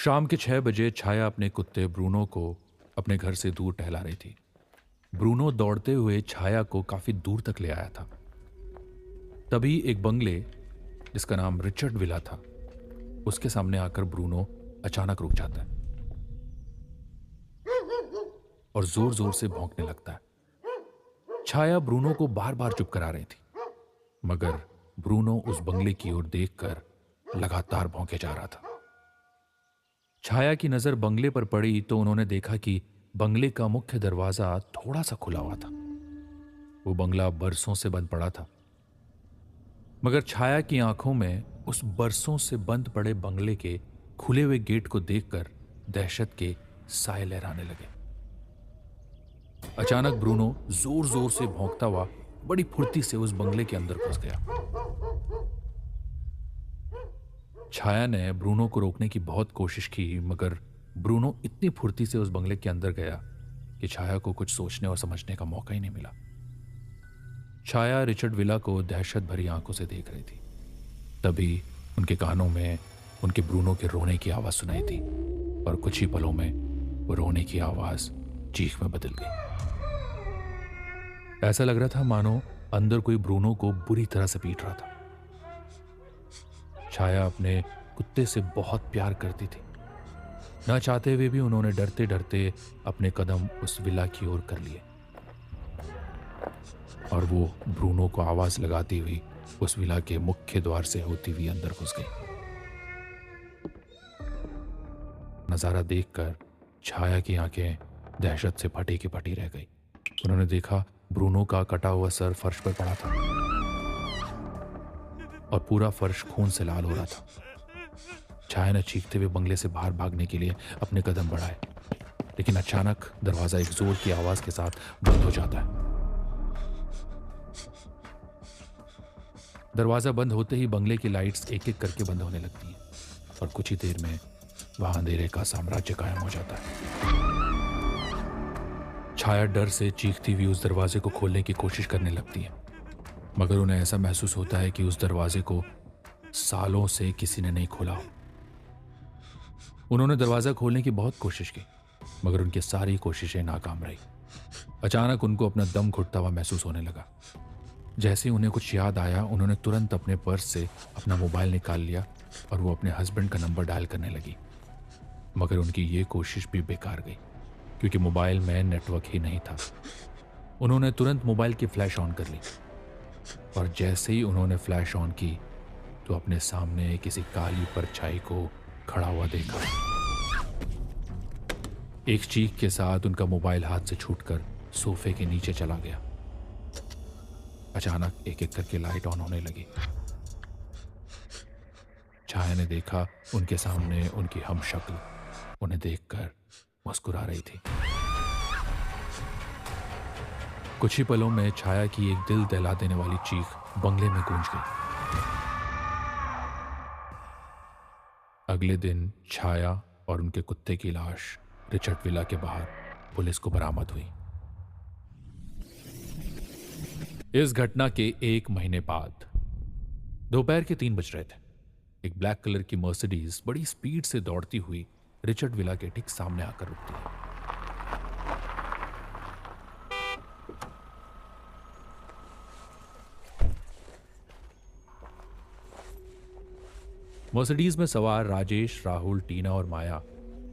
शाम के 6 बजे छाया अपने कुत्ते ब्रूनो को अपने घर से दूर टहला रही थी। ब्रूनो दौड़ते हुए छाया को काफी दूर तक ले आया था। तभी एक बंगले जिसका नाम रिचर्ड विला था, उसके सामने आकर ब्रूनो अचानक रुक जाता है और जोर जोर से भौंकने लगता है। छाया ब्रूनो को बार बार चुप करा रही थी, मगर ब्रूनो उस बंगले की ओर देखकर लगातार भौंके जा रहा था। छाया की नजर बंगले पर पड़ी तो उन्होंने देखा कि बंगले का मुख्य दरवाजा थोड़ा सा खुला हुआ था। वो बंगला बरसों से बंद पड़ा था, मगर छाया की आंखों में उस बरसों से बंद पड़े बंगले के खुले हुए गेट को देखकर दहशत के साए लहराने लगे। अचानक ब्रूनो जोर जोर से भौंकता हुआ बड़ी फुर्ती से उस बंगले के अंदर घुस गया। छाया ने ब्रूनो को रोकने की बहुत कोशिश की, मगर ब्रूनो इतनी फुर्ती से उस बंगले के अंदर गया कि छाया को कुछ सोचने और समझने का मौका ही नहीं मिला। छाया रिचर्ड विला को दहशत भरी आंखों से देख रही थी। तभी उनके कानों में उनके ब्रूनो के रोने की आवाज सुनाई दी और कुछ ही पलों में वो रोने की आवाज चीख में बदल गई। ऐसा लग रहा था मानो अंदर कोई ब्रूनो को बुरी तरह से पीट रहा था। छाया अपने कुत्ते से बहुत प्यार करती थी। ना चाहते हुए भी उन्होंने डरते डरते अपने कदम उस विला की ओर कर लिए और वो ब्रूनो को आवाज लगाती हुई उस विला के मुख्य द्वार से होती हुई अंदर घुस गई। नजारा देखकर छाया की आंखें दहशत से फटी की फटी रह गई। उन्होंने देखा ब्रूनो का कटा हुआ सर फर्श पर पड़ा था और पूरा फर्श खून से लाल हो रहा था। छाया ने चीखते हुए बंगले से बाहर भागने के लिए अपने कदम बढ़ाए, लेकिन अचानक दरवाजा एक जोर की आवाज के साथ बंद हो जाता है। दरवाजा बंद होते ही बंगले की लाइट्स एक एक करके बंद होने लगती हैं और कुछ ही देर में वहां अंधेरे का साम्राज्य कायम हो जाता है। छाया डर से चीखती हुई उस दरवाजे को खोलने की कोशिश करने लगती है, मगर उन्हें ऐसा महसूस होता है कि उस दरवाजे को सालों से किसी ने नहीं खोला हो। उन्होंने दरवाजा खोलने की बहुत कोशिश की, मगर उनकी सारी कोशिशें नाकाम रही। अचानक उनको अपना दम घुटता हुआ महसूस होने लगा। जैसे ही उन्हें कुछ याद आया, उन्होंने तुरंत अपने पर्स से अपना मोबाइल निकाल लिया और वो अपने हस्बैंड का नंबर डायल करने लगी, मगर उनकी ये कोशिश भी बेकार गई क्योंकि मोबाइल में नेटवर्क ही नहीं था। उन्होंने तुरंत मोबाइल की फ्लैश ऑन कर ली और जैसे ही उन्होंने फ्लैश ऑन की तो अपने सामने किसी काली परछाई को खड़ा हुआ देखा। एक चीख के साथ उनका मोबाइल हाथ से छूटकर सोफे के नीचे चला गया। अचानक एक एक करके लाइट ऑन होने लगी। छाया ने देखा उनके सामने उनकी हमशक्ल उन्हें देखकर मुस्कुरा रही थी। कुछ ही पलों में छाया की एक दिल दहला देने वाली चीख बंगले में गूंज गई। अगले दिन छाया और उनके कुत्ते की लाश रिचर्ड विला के बाहर पुलिस को बरामद हुई। इस घटना के 1 महीने बाद दोपहर के 3 बज रहे थे। एक ब्लैक कलर की मर्सिडीज बड़ी स्पीड से दौड़ती हुई रिचर्ड विला के ठीक सामने आकर रुकती है। मर्सिडीज में सवार राजेश, राहुल, टीना और माया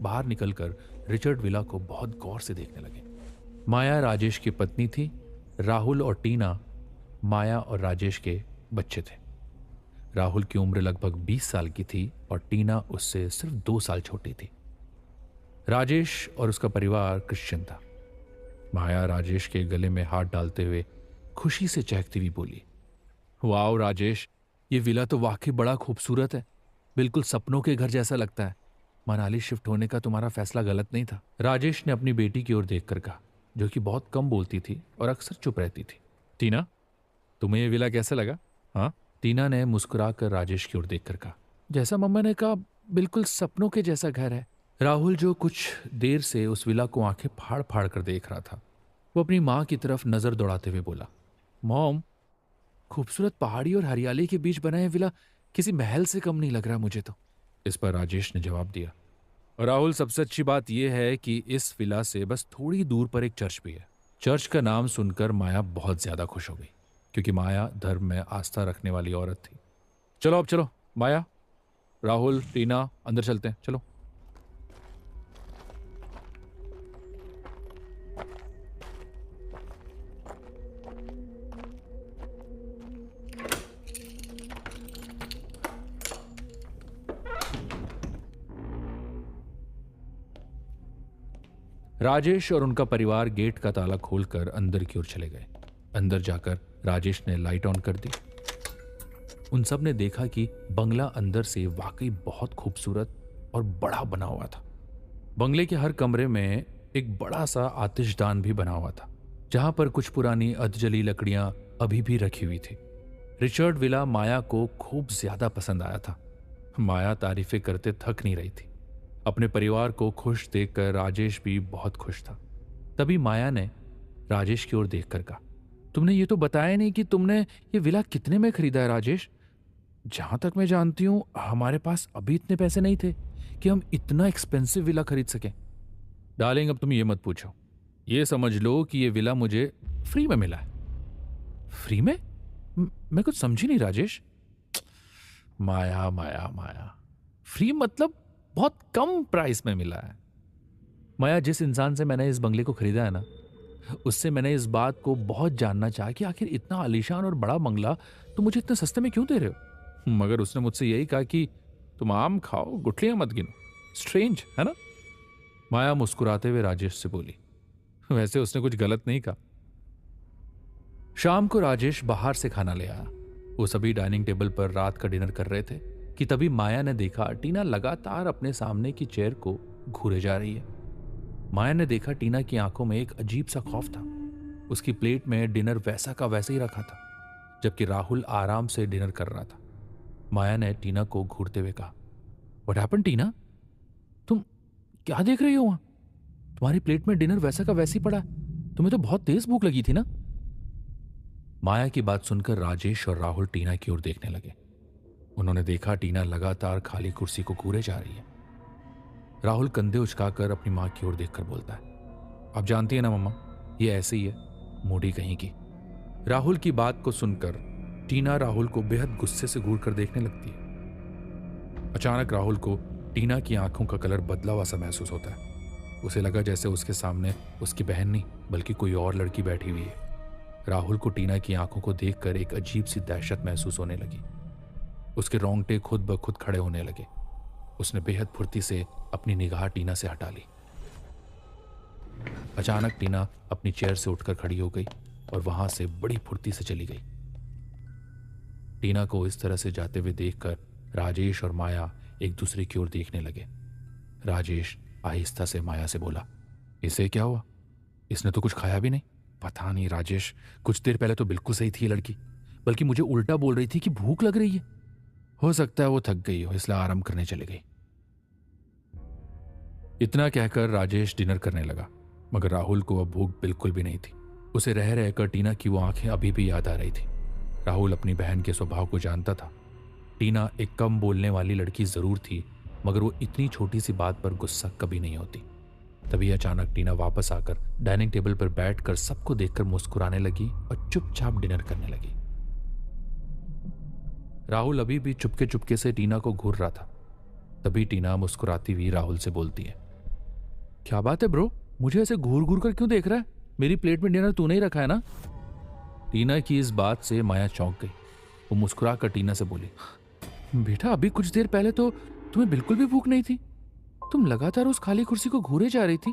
बाहर निकलकर रिचर्ड विला को बहुत गौर से देखने लगे। माया राजेश की पत्नी थी। राहुल और टीना माया और राजेश के बच्चे थे। राहुल की उम्र लगभग 20 साल की थी और टीना उससे सिर्फ 2 साल छोटी थी। राजेश और उसका परिवार क्रिश्चियन था। माया राजेश के गले में हाथ डालते हुए खुशी से चहकती हुई बोली, वाओ राजेश, ये विला तो वाकई बड़ा खूबसूरत है। बिल्कुल सपनों के घर जैसा लगता है। मनाली शिफ्ट होने का तुम्हारा फैसला गलत नहीं था। राजेश ने अपनी बेटी की ओर देखकर कहा, जो कि बहुत कम बोलती थी और अक्सर चुप रहती थी। टीना, तुम्हें यह विला कैसा लगा? हाँ, टीना ने मुस्कुराकर राजेश की ओर देखकर कहा, जैसा मम्मा ने कहा, बिल्कुल सपनों के जैसा घर है। राहुल, जो कुछ देर से उस विला को आंखें फाड़ फाड़ कर देख रहा था, वो अपनी माँ की तरफ नजर दौड़ाते हुए बोला, मॉम, खूबसूरत पहाड़ी और हरियाली के बीच बना है विला किसी महल से कम नहीं लग रहा मुझे तो। इस पर राजेश ने जवाब दिया, राहुल, सबसे अच्छी बात यह है कि इस विला से बस थोड़ी दूर पर एक चर्च भी है। चर्च का नाम सुनकर माया बहुत ज्यादा खुश हो गई, क्योंकि माया धर्म में आस्था रखने वाली औरत थी। चलो अब चलो, माया, राहुल, टीना, अंदर चलते हैं, चलो। राजेश और उनका परिवार गेट का ताला खोलकर अंदर की ओर चले गए। अंदर जाकर राजेश ने लाइट ऑन कर दी। उन सब ने देखा कि बंगला अंदर से वाकई बहुत खूबसूरत और बड़ा बना हुआ था। बंगले के हर कमरे में एक बड़ा सा आतिशदान भी बना हुआ था, जहां पर कुछ पुरानी अधजली लकड़ियां अभी भी रखी हुई थी। रिचर्ड विला माया को खूब ज्यादा पसंद आया था। माया तारीफें करते थक नहीं रही थी। अपने परिवार को खुश देखकर राजेश भी बहुत खुश था। तभी माया ने राजेश की ओर देखकर कहा, तुमने ये तो बताया नहीं कि तुमने ये विला कितने में खरीदा है राजेश। जहां तक मैं जानती हूं हमारे पास अभी इतने पैसे नहीं थे कि हम इतना एक्सपेंसिव विला खरीद सकें। डार्लिंग, अब तुम ये मत पूछो। ये समझ लो कि ये विला मुझे फ्री में मिला है। फ्री में? मैं कुछ समझी नहीं राजेश। माया माया माया, फ्री मतलब बहुत कम प्राइस में मिला है। माया, जिस इंसान से मैंने इस बंगले को खरीदा है ना, उससे मैंने इस बात को बहुत जानना चाहा कि आखिर इतना आलीशान और बड़ा बंगला तुम मुझे इतने सस्ते में क्यों दे रहे हो। मगर उसने मुझसे यही कहा कि तुम आम खाओ, गुठलियां मत गिनो। स्ट्रेंज है ना। माया मुस्कुराते हुए राजेश से बोली। वैसे उसने कुछ गलत नहीं कहा। शाम को राजेश बाहर से खाना ले आया। वो सभी डाइनिंग टेबल पर रात का डिनर कर रहे थे कि तभी माया ने देखा टीना लगातार अपने सामने की चेयर को घूरे जा रही है। माया ने देखा टीना की आंखों में एक अजीब सा खौफ था। उसकी प्लेट में डिनर वैसा का वैसा ही रखा था, जबकि राहुल आराम से डिनर कर रहा था। माया ने टीना को घूरते हुए कहा, व्हाट हैपेंड टीना? तुम क्या देख रही हो वहां? तुम्हारी प्लेट में डिनर वैसा का वैसी पड़ा है। तुम्हें तो बहुत तेज भूख लगी थी ना। माया की बात सुनकर राजेश और राहुल टीना की ओर देखने लगे। उन्होंने देखा टीना लगातार खाली कुर्सी को घूरे जा रही है। राहुल कंधे उचकाकर अपनी मां की ओर देखकर बोलता है, आप जानती है ना मम्मा, ये ऐसे ही है, मूडी कहीं की। राहुल की बात को सुनकर टीना राहुल को बेहद गुस्से से घूर कर देखने लगती है। अचानक राहुल को टीना की आंखों का कलर बदला हुआ सा महसूस होता है। उसे लगा जैसे उसके सामने उसकी बहन नहीं बल्कि कोई और लड़की बैठी हुई है। राहुल को टीना की आंखों को देखकर एक अजीब सी दहशत महसूस होने लगी। उसके रोंगटे खुद ब खुद खड़े होने लगे। उसने बेहद फुर्ती से अपनी निगाह टीना से हटा ली। अचानक टीना अपनी चेयर से उठकर खड़ी हो गई और वहां से बड़ी फुर्ती से चली गई। टीना को इस तरह से जाते हुए देखकर राजेश और माया एक दूसरे की ओर देखने लगे। राजेश आहिस्ता से माया से बोला, इसे क्या हुआ? इसने तो कुछ खाया भी नहीं। पता नहीं राजेश, कुछ देर पहले तो बिल्कुल सही थी ये लड़की, बल्कि मुझे उल्टा बोल रही थी कि भूख लग रही है। हो सकता है वो थक गई हो, इसलिए आराम करने चली गई। इतना कहकर राजेश डिनर करने लगा, मगर राहुल को अब भूख बिल्कुल भी नहीं थी। उसे रह रहकर टीना की वो आंखें अभी भी याद आ रही थी। राहुल अपनी बहन के स्वभाव को जानता था। टीना एक कम बोलने वाली लड़की जरूर थी, मगर वो इतनी छोटी सी बात पर गुस्सा कभी नहीं होती। तभी अचानक टीना वापस आकर डाइनिंग टेबल पर बैठकर सबको देखकर मुस्कुराने लगी और चुपचाप डिनर करने लगी। राहुल अभी भी चुपके चुपके से टीना को घूर रहा था। तभी टीना मुस्कुराती हुई राहुल से बोलती है, क्या बात है ब्रो, मुझे ऐसे घूर घूर कर क्यों देख रहा है? मेरी प्लेट में डिनर तूने ही रखा है ना? टीना की इस बात से माया चौंक गई। वो मुस्कुरा कर टीना से बोली, बेटा अभी कुछ देर पहले तो तुम्हें बिल्कुल भी भूख नहीं थी। तुम लगातार उस खाली कुर्सी को घूरे जा रही थी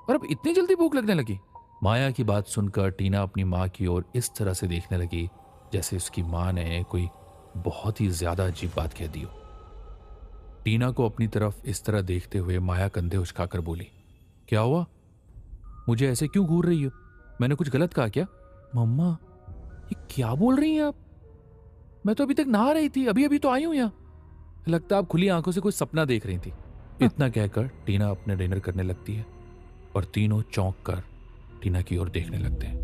और अब इतनी जल्दी भूख लगने लगी। माया की बात सुनकर टीना अपनी माँ की ओर इस तरह से देखने लगी जैसे उसकी माँ ने कोई बहुत ही ज्यादा अजीब बात कह दी हो। टीना को अपनी तरफ इस तरह देखते हुए माया कंधे उचकाकर बोली, क्या हुआ? मुझे ऐसे क्यों घूर रही हो? मैंने कुछ गलत कहा क्या? मम्मा, ये क्या बोल रही हैं आप? मैं तो अभी तक नहा रही थी, अभी अभी तो आई हूं यहाँ। लगता आप खुली आंखों से कोई सपना देख रही थी। इतना कहकर टीना अपने डिनर करने लगती है और तीनों चौंक कर टीना की ओर देखने लगते हैं।